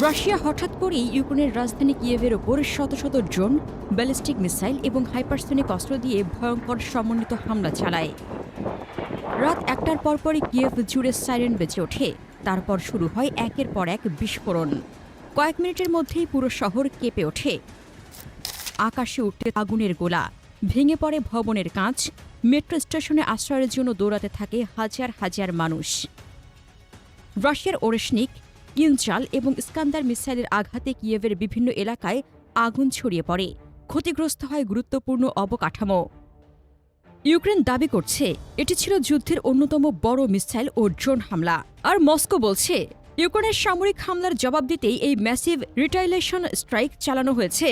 Russia হঠাৎ করেই ইউক্রেনের রাজধানী কিয়েভের ওপর শত শত ড্রোন, ব্যালিস্টিক মিসাইল এবং হাইপারসোনিক অস্ত্র দিয়ে ভয়ঙ্কর সমন্বিত হামলা চালায়। রাত ১টার পরপরই কিয়েভ জুড়ে সাইরেন বেজে ওঠে। তারপর শুরু হয় একের পর এক বিস্ফোরণ। কয়েক মিনিটের মধ্যেই পুরো শহর কেঁপে ওঠে। আকাশে উঠতে আগুনের গোলা, ভেঙে পড়ে ভবনের কাঁচ, মেট্রো স্টেশনে আশ্রয়ের জন্য দৌড়াতে থাকে হাজার হাজার মানুষ। রাশিয়ার ওরেশনিক, কিনচাল এবং ইস্কান্দার মিসাইলের আঘাতে কিয়েভের বিভিন্ন এলাকায় আগুন ছড়িয়ে পড়ে। ক্ষতিগ্রস্ত হয় গুরুত্বপূর্ণ অবকাঠামো। ইউক্রেন দাবি করছে এটি ছিল যুদ্ধের অন্যতম বড় মিসাইল ও ড্রোন হামলা। আর মস্কো বলছে ইউক্রেনের সামরিক হামলার জবাব দিতেই এই ম্যাসিভ রিটাইলেশন স্ট্রাইক চালানো হয়েছে।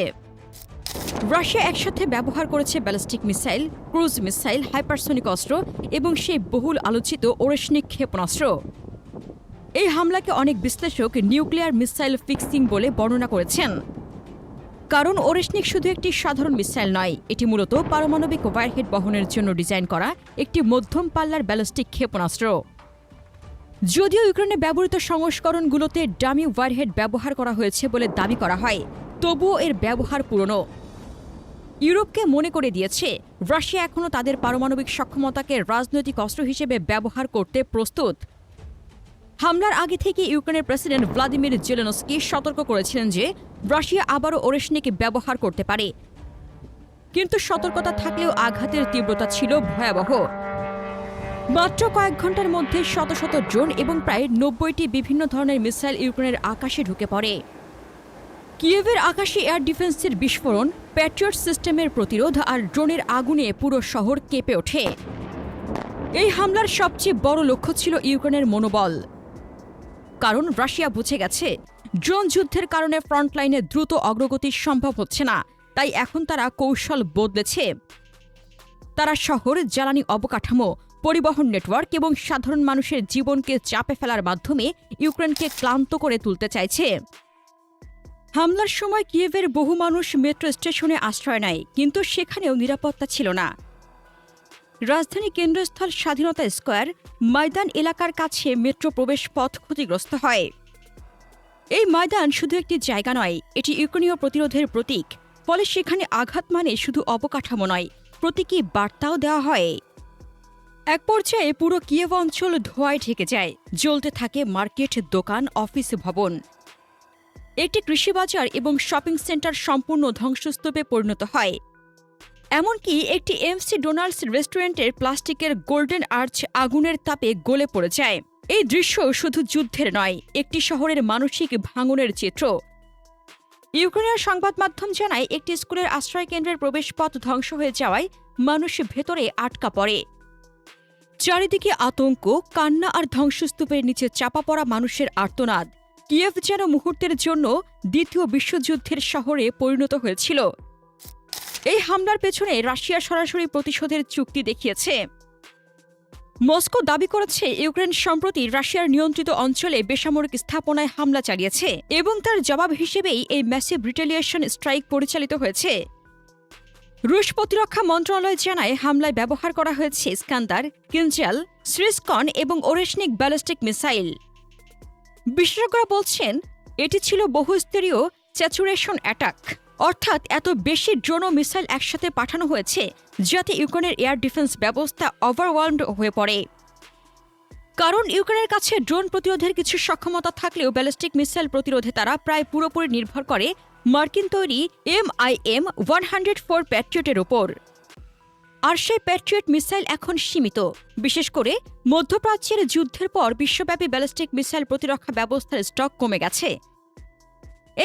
রাশিয়া একসাথে ব্যবহার করেছে ballistic missile, cruise missile, hypersonic অস্ত্র এবং সেই বহুল আলোচিত ওরেশনিক ক্ষেপণাস্ত্র। এই হামলাকে অনেক বিশ্লেষক নিউক্লিয়ার মিসাইল ফিক্সিং বলে বর্ণনা করেছেন। কারণ ওরেশনিক শুধু একটি সাধারণ মিসাইল নয়, এটি মূলত পারমাণবিক ওয়ারহেড বহনের জন্য ডিজাইন করা একটি মধ্যম পাল্লার ব্যালিস্টিক ক্ষেপণাস্ত্র। যদিও ইউক্রেনে ব্যবহৃত সংস্করণগুলোতে ডামি ওয়ারহেড ব্যবহার করা হয়েছে বলে দাবি করা হয়, তবুও এর ব্যবহার পুরনো। ইউরোপকে মনে করে দিয়েছে রাশিয়া এখনও তাদের পারমাণবিক সক্ষমতাকে রাজনৈতিক অস্ত্র হিসেবে ব্যবহার করতে প্রস্তুত। হামলার আগে থেকে ইউক্রেনের প্রেসিডেন্ট ভ্লাদিমির জেলেনস্কি সতর্ক করেছিলেন যে রাশিয়া আবারও ওরেশনিক ব্যবহার করতে পারে। কিন্তু সতর্কতা থাকলেও আঘাতের তীব্রতা ছিল ভয়াবহ। মাত্র কয়েক ঘন্টার মধ্যে শত শত ড্রোন এবং প্রায় ৯০টি বিভিন্ন ধরনের মিসাইল ইউক্রেনের আকাশে ঢুকে পড়ে। কিয়েভের আকাশে এয়ার ডিফেন্সের বিস্ফোরণ, প্যাট্রিয়ট সিস্টেমের প্রতিরোধ আর ড্রোনের আগুনে পুরো শহর কেঁপে ওঠে। এই হামলার সবচেয়ে বড় লক্ষ্য ছিল ইউক্রেনের মনোবল। কারণ রাশিয়া বুঝে গেছে ড্রোন যুদ্ধের কারণে ফ্রন্টলাইনে দ্রুত অগ্রগতি সম্ভব হচ্ছে না, তাই এখন তারা কৌশল বদলেছে। তারা শহর, জ্বালানি অবকাঠামো, পরিবহন নেটওয়ার্ক এবং সাধারণ মানুষের জীবনকে চাপে ফেলার মাধ্যমে ইউক্রেনকে ক্লান্ত করে তুলতে চাইছে। হামলার সময় কিয়েভের বহু মানুষ মেট্রো স্টেশনে আশ্রয় নেয়, কিন্তু সেখানেও নিরাপত্তা ছিল না। রাজধানী কেন্দ্রস্থল স্বাধীনতা স্কোয়ার, ময়দান এলাকার কাছে মেট্রো প্রবেশ পথ ক্ষতিগ্রস্ত হয়। এই ময়দান শুধু একটি জায়গা নয়, এটি ইউক্রেনীয় প্রতিরোধের প্রতীক। ফলে সেখানে আঘাত মানে শুধু অবকাঠামো নয়, প্রতীকী বার্তাও দেওয়া হয়। এক পর্যায়ে পুরো কিয়েভ অঞ্চল ধোঁয়ায় ঢেকে যায়। জ্বলতে থাকে মার্কেট, দোকান, অফিস ভবন। একটি কৃষিবাজার এবং শপিং সেন্টার সম্পূর্ণ ধ্বংসস্তূপে পরিণত হয়। এমনকি একটি এমসি ডোনাল্ডস রেস্টুরেন্টের প্লাস্টিকের গোল্ডেন আর্চ আগুনের তাপে গলে পড়ে যায়। এই দৃশ্য শুধু যুদ্ধের নয়, একটি শহরের মানসিক ভাঙনের চিত্র। ইউক্রেনের সংবাদ মাধ্যম জানায় একটি স্কুলের আশ্রয়কেন্দ্রের প্রবেশপথ ধ্বংস হয়ে যাওয়ায় মানুষ ভেতরে আটকা পড়ে। চারিদিকে আতঙ্ক, কান্না আর ধ্বংসস্তূপের নিচে চাপা পড়া মানুষের আর্তনাদ। কিয়েভ যেন মুহূর্তের জন্য দ্বিতীয় বিশ্বযুদ্ধের শহরে পরিণত হয়েছিল। এই হামলার পেছনে রাশিয়া সরাসরি প্রতিশোধের চুক্তি দেখিয়েছে। মস্কো দাবি করেছে ইউক্রেন সম্প্রতি রাশিয়ার নিয়ন্ত্রিত অঞ্চলে বেসামরিক স্থাপনায় হামলা চালিয়েছে এবং তার জবাব হিসেবেই এই ম্যাসিভ রিটেলিয়েশন স্ট্রাইক পরিচালিত হয়েছে। রুশ প্রতিরক্ষা মন্ত্রণালয় জানায় হামলায় ব্যবহার করা হয়েছে ইস্কান্দার, কিনজাল, সিরিসকন এবং ওরেশনিক ব্যালিস্টিক মিসাইল। বিশেষজ্ঞরা বলছেন এটি ছিল বহুস্তরীয় স্যাচুরেশন অ্যাটাক, অর্থাৎ এত বেশি ড্রোন ও মিসাইল একসাথে পাঠানো হয়েছে যাতে ইউক্রেনের এয়ার ডিফেন্স ব্যবস্থা ওভারওয়েলমড হয়ে পড়ে। কারণ ইউক্রেনের কাছে ড্রোন প্রতিরোধের কিছু সক্ষমতা থাকলেও ব্যালিস্টিক মিসাইল প্রতিরোধে তারা প্রায় পুরোপুরি নির্ভর করে মার্কিন তৈরি MIM-104 প্যাট্রিয়টের ওপর। আর সেই প্যাট্রিয়ট মিসাইল এখন সীমিত। বিশেষ করে মধ্যপ্রাচ্যের যুদ্ধের পর বিশ্বব্যাপী ব্যালিস্টিক মিসাইল প্রতিরক্ষা ব্যবস্থার স্টক কমে গেছে।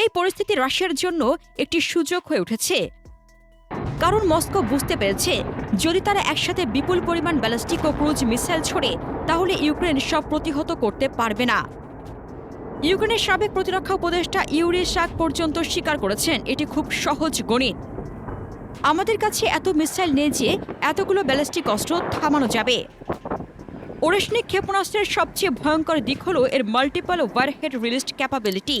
এই পরিস্থিতি রাশিয়ার জন্য একটি সুযোগ হয়ে উঠেছে। কারণ মস্কো বুঝতে পেরেছে যদি তারা একসাথে বিপুল পরিমাণ ব্যালিস্টিক ও ক্রুজ মিসাইল ছোড়ে তাহলে ইউক্রেন সব প্রতিহত করতে পারবে না। ইউক্রেনের সাবেক প্রতিরক্ষা উপদেষ্টা ইউরি শাক পর্যন্ত স্বীকার করেছেন এটি খুব সহজ গণিত। আমাদের কাছে এত মিসাইল নেই যে এতগুলো ব্যালিস্টিক অস্ত্র থামানো যাবে। ওরেশনিক ক্ষেপণাস্ত্রের সবচেয়ে ভয়ঙ্কর দিক হল এর মাল্টিপল ওয়ারহেড রিলিজড ক্যাপাবিলিটি।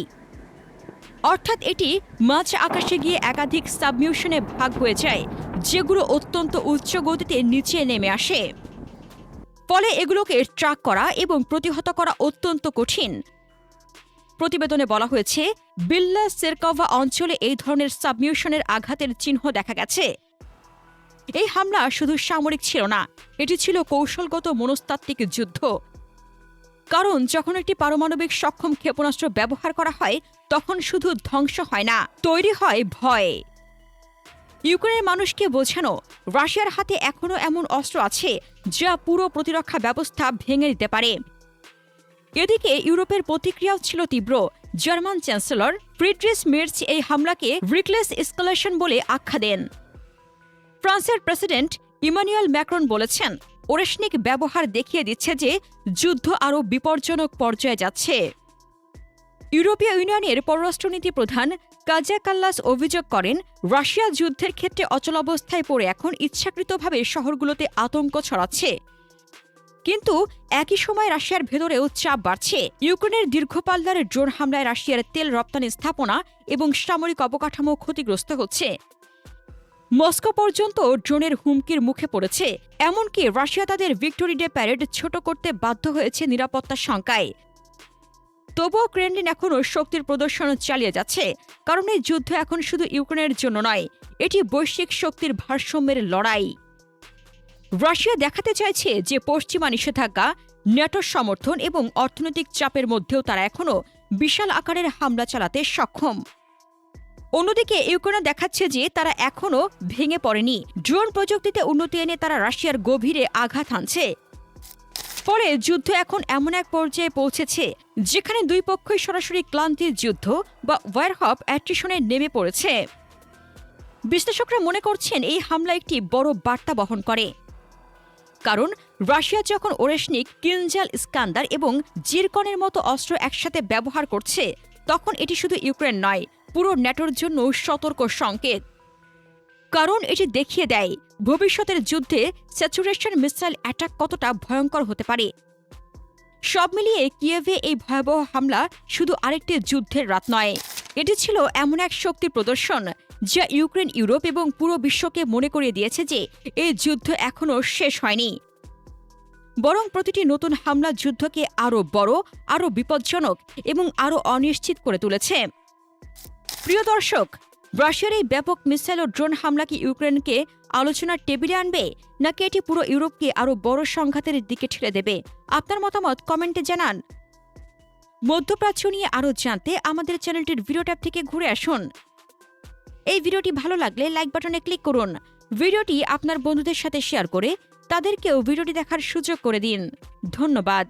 অর্থাৎ এটি মাঝ আকাশে গিয়ে একাধিক সাবমিউশনে ভাগ হয়ে যায়, যেগুলো অত্যন্ত উচ্চ গতিতে নিচে নেমে আসে। ফলে এগুলোকে ট্র্যাক করা এবং প্রতিহত করা অত্যন্ত কঠিন। প্রতিবেদনে বলা হয়েছে, বিল্লা সেরকভা অঞ্চলে এই ধরনের সাবমিউশনের আঘাতের চিহ্ন দেখা গেছে। এই হামলা শুধু সামরিক ছিল না, এটি ছিল কৌশলগত মনস্তাত্ত্বিক যুদ্ধ। কারণ যখন একটি পারমাণবিক সক্ষম ক্ষেপণাস্ত্র ব্যবহার করা হয়, তখন শুধু ধ্বংস হয় না, তৈরি হয় ভয়। ইউক্রেনের মানুষকে বোঝানো, রাশিয়ার হাতে এখনও এমন অস্ত্র আছে যা পুরো প্রতিরক্ষা ব্যবস্থা ভেঙে দিতে পারে। এদিকে ইউরোপের প্রতিক্রিয়াও ছিল তীব্র। জার্মান চ্যান্সেলর ফ্রিডরিশ মের্জ এই হামলাকে রিকলেস এসকালেশন বলে আখ্যা দেন। ফ্রান্সের প্রেসিডেন্ট ইমানুয়েল ম্যাক্রন বলেছেন, ওরেশনিক ব্যবহার দেখিয়ে দিচ্ছে যে যুদ্ধ আরও বিপজ্জনক পর্যায়ে যাচ্ছে। ইউরোপীয় ইউনিয়নের পররাষ্ট্রনীতি প্রধান কাজা কাল্লাস অভিযোগ করেন, রাশিয়া যুদ্ধের ক্ষেত্রে অচলাবস্থায় পড়ে এখন ইচ্ছাকৃতভাবে শহরগুলোতে আতঙ্ক ছড়াচ্ছে। কিন্তু একই সময় রাশিয়ার ভেতরেও চাপ বাড়ছে। ইউক্রেনের দীর্ঘপাল্লার ড্রোন হামলায় রাশিয়ার তেল রপ্তানি স্থাপনা এবং সামরিক অবকাঠামো ক্ষতিগ্রস্ত হচ্ছে। মস্কো পর্যন্ত ড্রোনের হুমকির মুখে পড়েছে। এমনকি রাশিয়া তাদের ভিক্টোরি ডে প্যারেড ছোট করতে বাধ্য হয়েছে নিরাপত্তা শঙ্কায়। তবুও ক্রেমলিন এখনও শক্তির প্রদর্শন চালিয়ে যাচ্ছে, কারণ এই যুদ্ধ এখন শুধু ইউক্রেনের জন্য নয়, এটি বৈশ্বিক শক্তির ভারসাম্যের লড়াই। রাশিয়া দেখাতে চাইছে যে পশ্চিমা নিষেধাজ্ঞা, ন্যাটোর সমর্থন এবং অর্থনৈতিক চাপের মধ্যেও তারা এখনও বিশাল আকারের হামলা চালাতে সক্ষম। অন্যদিকে ইউক্রেন দেখাচ্ছে যে তারা এখনও ভেঙে পড়েনি। ড্রোন প্রযুক্তিতে উন্নতি এনে তারা রাশিয়ার গভীরে আঘাত হানছে। ফলে যুদ্ধ এখন এমন এক পর্যায়ে পৌঁছেছে যেখানে দুই পক্ষই সরাসরি ক্লান্তির যুদ্ধ বা ওয়ারহপ অ্যাট্রিশনে নেমে পড়েছে। বিশ্লেষকরা মনে করছেন এই হামলা একটি বড় বার্তা বহন করে। কারণ রাশিয়া যখন ওরেশনিক, কিনজাল, ইস্কান্দার এবং জিরকনের মতো অস্ত্র একসাথে ব্যবহার করছে, তখন এটি শুধু ইউক্রেন নয়, পুরো ন্যাটোর জন্য সতর্ক সংকেত। কারণ এটি দেখিয়ে দেয় ভবিষ্যতের যুদ্ধে স্যাচুরেশন মিসাইল অ্যাটাক কতটা ভয়ঙ্কর হতে পারে। সব মিলিয়ে কিয়েভে এই ভয়াবহ হামলা শুধু আরেকটি যুদ্ধের রাত নয়, এটি ছিল এমন এক শক্তির প্রদর্শন যা ইউক্রেন, ইউরোপ এবং পুরো বিশ্বকে মনে করিয়ে দিয়েছে যে এই যুদ্ধ এখনও শেষ হয়নি, বরং প্রতিটি নতুন হামলা যুদ্ধকে আরও বড়, আরও বিপজ্জনক এবং আরও অনিশ্চিত করে তুলেছে। প্রিয় দর্শক, রাশিয়ার এই ব্যাপক মিসাইল ও ড্রোন হামলা কি ইউক্রেনকে আলোচনার টেবিলে আনবে, নাকি এটি পুরো ইউরোপকে আরও বড় সংঘাতের দিকে ঠেলে দেবে? আপনার মতামত কমেন্টে জানান। মধ্যপ্রাচ্য নিয়ে আরও জানতে আমাদের চ্যানেলটির ভিডিও ট্যাব থেকে ঘুরে আসুন। এই ভিডিওটি ভালো লাগলে লাইক বাটনে ক্লিক করুন। ভিডিওটি আপনার বন্ধুদের সাথে শেয়ার করে তাদেরকেও ভিডিওটি দেখার সুযোগ করে দিন। ধন্যবাদ।